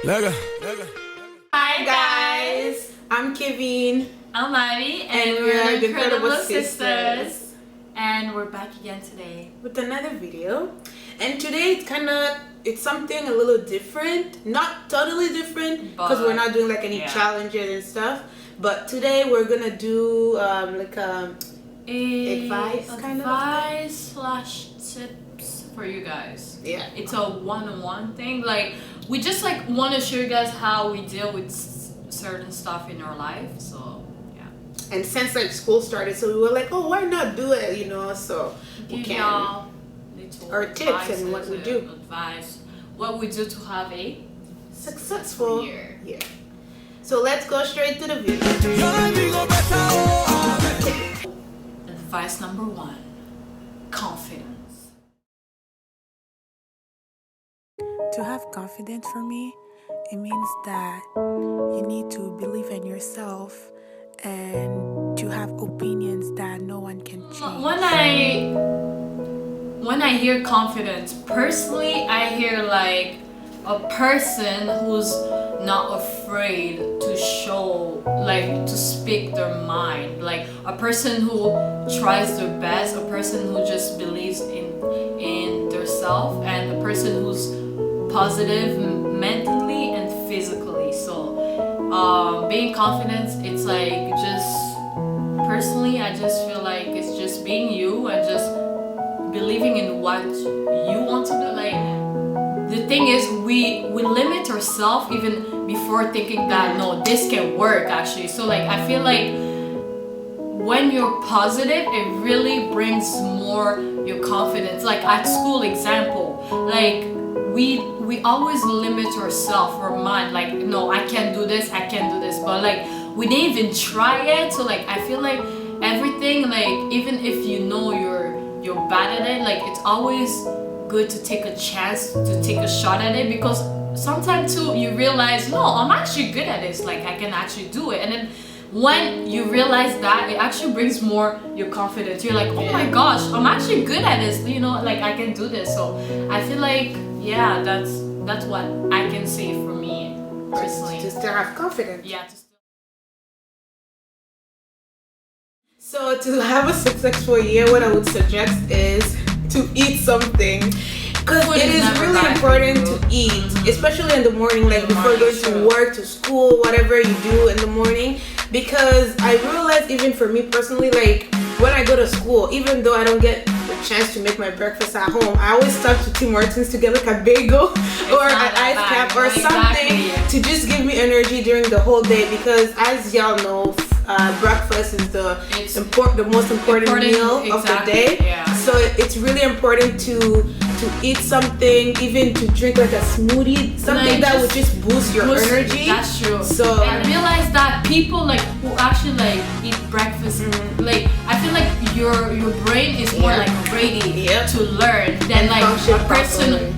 Lega. Hi guys, I'm Kevin. I'm Ivy, And we're the Incredible Sisters. And we're back again today With another video. And today it's something a little different. Not totally different because we're not doing like any challenges and stuff. But today we're gonna do advice slash tips for you guys. Yeah. It's a one-on-one thing. Like we just want to show you guys how we deal with certain stuff in our life. So yeah. And since like school started, so we were like, oh, why not do it? You know, so we can Y'all little our tips and what we do. Advice. What we do to have a successful year. Yeah. So let's go straight to the video. Advice number 1: confidence. To have confidence for me, it means that you need to believe in yourself and to have opinions that no one can change. When I hear confidence, personally, I hear like a person who's not afraid to show, like to speak their mind, like a person who tries their best, a person who just believes in their self, and a person who's positive mentally and physically. So being confident, it's like just personally I just feel like it's just being you and just believing in what you want to do. Like the thing is we limit ourselves even before thinking that no, this can work actually. So like I feel like when you're positive, it really brings more your confidence. Like at school example, like we always limit ourselves, our mind, like no, I can't do this, but like we didn't even try it. So like I feel like everything, like even if you know you're bad at it, like it's always good to take a chance, to take a shot at it, because sometimes too you realize no, I'm actually good at this, like I can actually do it. And then when you realize that, it actually brings more your confidence. You're like, oh my gosh, I'm actually good at this, you know, like I can do this. So I feel like yeah, that's what I can say for me personally. Just to have confidence. Yeah. So to have a successful year, what I would suggest is to eat something, because it is really important to eat, especially in the morning, like before going to work, to school, whatever you do in the morning. Because I realize, even for me personally, like when I go to school, even though I don't get the chance to make my breakfast at home, I always stop to Tim Hortons to get like a bagel or an ice cap or something to just give me energy during the whole day. Because as y'all know, breakfast is the most important meal of the day. Yeah. So it's really important to eat something, even to drink like a smoothie, something that would just boost your energy. That's true. So and realize that people like who actually like eat breakfast, like I feel like your brain is more like ready to learn than like a person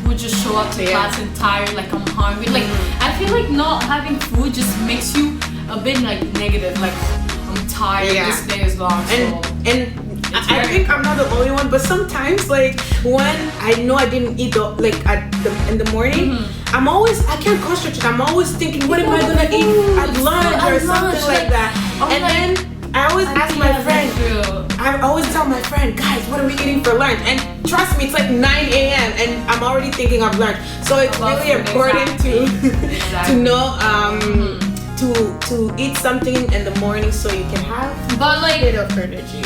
who just show up to class and tired, like I'm hungry. Like I feel like not having food just makes you a bit like negative, like I'm tired, this day is long. And I think I'm not the only one, but sometimes like when I know I didn't eat in the morning, I can't concentrate. I'm always thinking, what am I gonna eat at lunch or something like that. And then I always ask my friend, I always tell my friend, guys, what are we eating for lunch? And trust me, it's like 9 a.m. and I'm already thinking of lunch. So it's really important to know to eat something in the morning so you can have a bit of energy.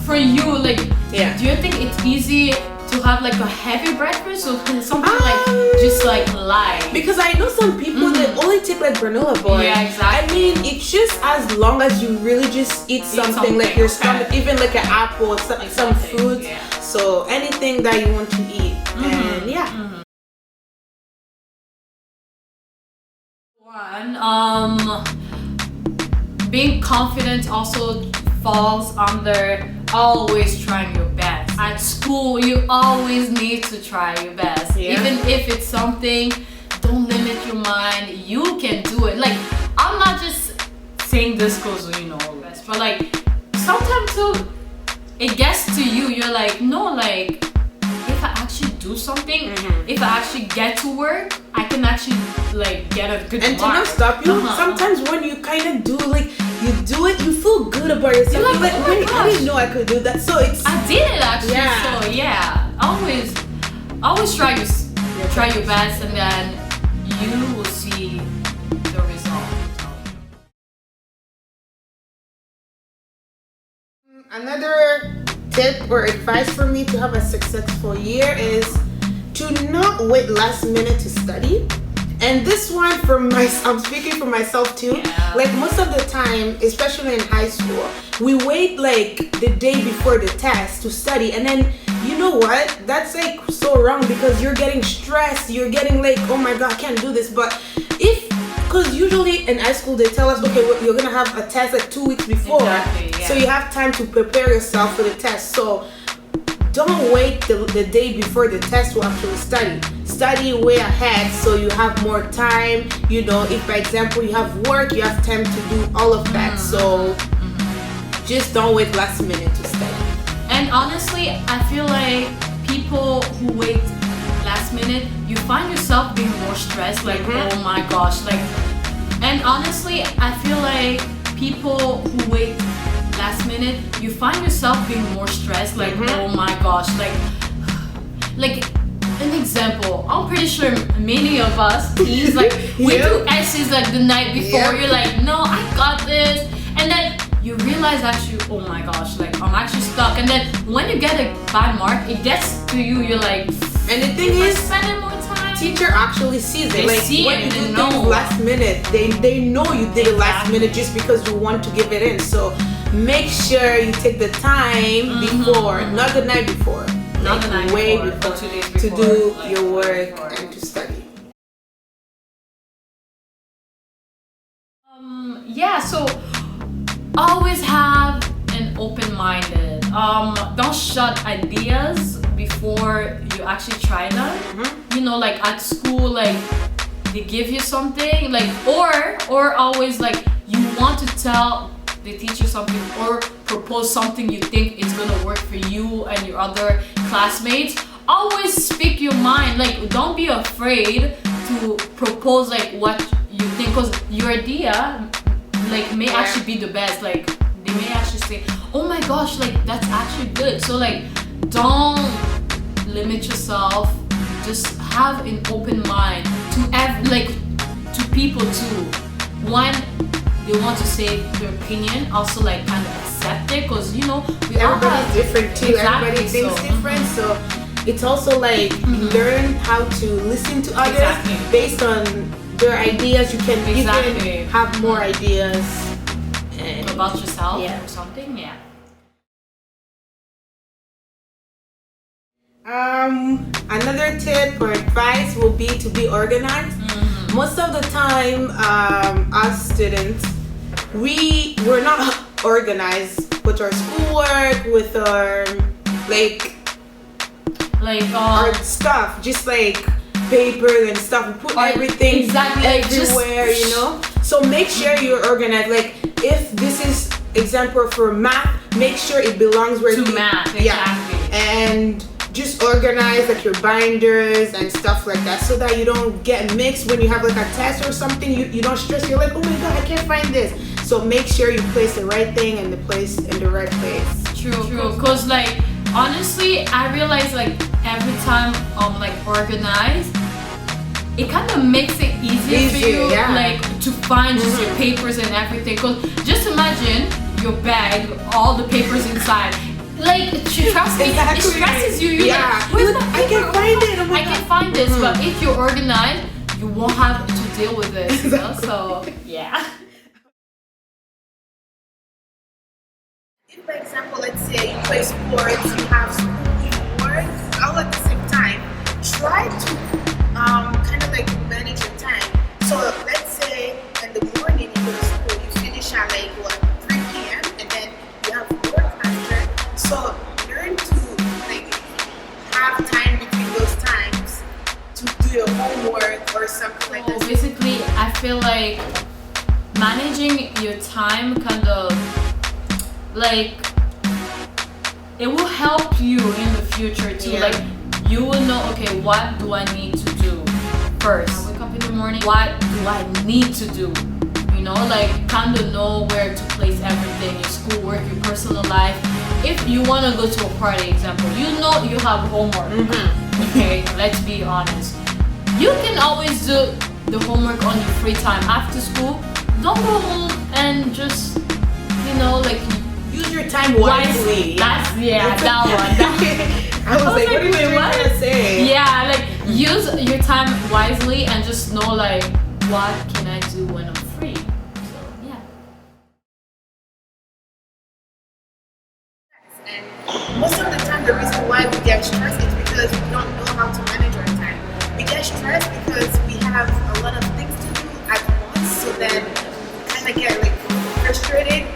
For you, like, do you think it's easy to have like a heavy breakfast, or something like just like light? Because I know some people that only take like granola bars. Yeah, exactly. I mean, it's just as long as you really just eat something like your stomach, even like an apple, some fruits. Yeah. So anything that you want to eat, and being confident also falls under always trying your best. At school, you always need to try your best. Even if it's something, don't limit your mind. You can do it. Like, I'm not just saying this goes, best, but like, sometimes too, it gets to you. You're like, no, like, if I actually do do something, if I actually get to work, I can actually like get a good and mark. to not stop you, sometimes when you kind of do like you do it, you feel good about yourself. You're like, oh wait, I didn't know I could do that. So it's I did it actually. Yeah. So yeah, always try your best, and then you will see the result. Another tip or advice for me to have a successful year is to not wait last minute to study. And this one I'm speaking for myself too. Yeah. Like most of the time, especially in high school, we wait like the day before the test to study, and then you know what? That's like so wrong because you're getting stressed. You're getting like, oh my god, I can't do this. But because usually in high school they tell us, okay, you're gonna have a test like 2 weeks before, Exactly, yeah. so you have time to prepare yourself for the test. So don't wait the day before the test to actually study. Study way ahead so you have more time. You know, if for example you have work, you have time to do all of that. So just don't wait last minute to study. And honestly, I feel like people who wait last minute, you find yourself being more stressed, like oh my gosh, like. And honestly, I feel like people who wait last minute, you find yourself being more stressed, like oh my gosh, like an example, I'm pretty sure many of us teens, like we do essays like the night before. You're like, no, I got this, and then you realize actually, oh my gosh, like I'm actually stuck. And then when you get a bad mark, it gets to you. You're like, and the thing is, spending more time. Teacher actually sees it. They like see when it, you they do know. things last minute, they know you did it last minute just because you want to give it in. So make sure you take the time before, not the night before. Not the night way before, before, but 2 days to before, do like your 1 work day before. and to study. Yeah, so always have an open-minded. Don't shut ideas before you actually try them. You know, like at school, like they give you something, like or always like you want to tell the teacher something or propose something you think is gonna work for you and your other classmates. Always speak your mind. Like don't be afraid to propose like what you think, because your idea like may actually be the best. Like they may actually say, oh my gosh, like that's actually good. So like don't limit yourself. Just have an open mind to people too. One, they want to say their opinion, also like kind of accept it, because you know everybody's different too. Exactly, Everybody thinks so, different. So it's also like learn how to listen to others based on their ideas. You can even have more ideas about yourself or something. Yeah. Another tip or advice will be to be organized. Most of the time, us students, we're not organized with our schoolwork, with our our stuff, just like papers and stuff. We put everything everywhere, you know. So make sure you're organized. Like if this is example for math, make sure it belongs where to math. Exactly. And just organize like your binders and stuff like that, so that you don't get mixed when you have like a test or something. You don't stress. You're like, oh my god, I can't find this. So make sure you place the right thing in the right place. True. Because like honestly, I realize like every time I'm like organized, it kind of makes it easier for you, like to find just your papers and everything. Cause just imagine your bag, all the papers inside. Like, trust me, it stresses you. You're like, where's my paper? I can't find it. I can't find this. But if you're organized, you won't have to deal with this. You know? So yeah. If, for example, let's say you play sports, you have school, all at the same time, try to kind of like manage your time. So let's say in the morning you go to school, you finish at like 3 p.m. and then you have work after. So learn to like have time between those times to do your homework or something like that. Basically, I feel like managing your time kind of like it will help you in the future too. Like you will know, okay, what do I need to do first? I wake up in the morning, what do I need to do? You know, like kind of know where to place everything, your school work, your personal life. If you want to go to a party, example, you know you have homework. Okay, let's be honest. You can always do the homework on your free time after school. Don't go home and just, you know, like use your time wisely. That's that one. I was like, what are you trying to say? Yeah, like use your time wisely and just know like what can I do when I'm free. So yeah. And most of the time, the reason why we get stressed is because we don't know how to manage our time. We get stressed because we have a lot of things to do at once, so then we kind of get like frustrated,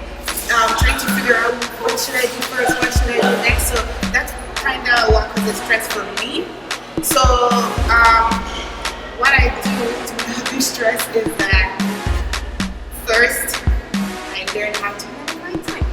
trying to figure out what should I do first, what should I do next. So that's kind of what causes stress for me. So what I do to reduce stress is that first I learn how to manage my time.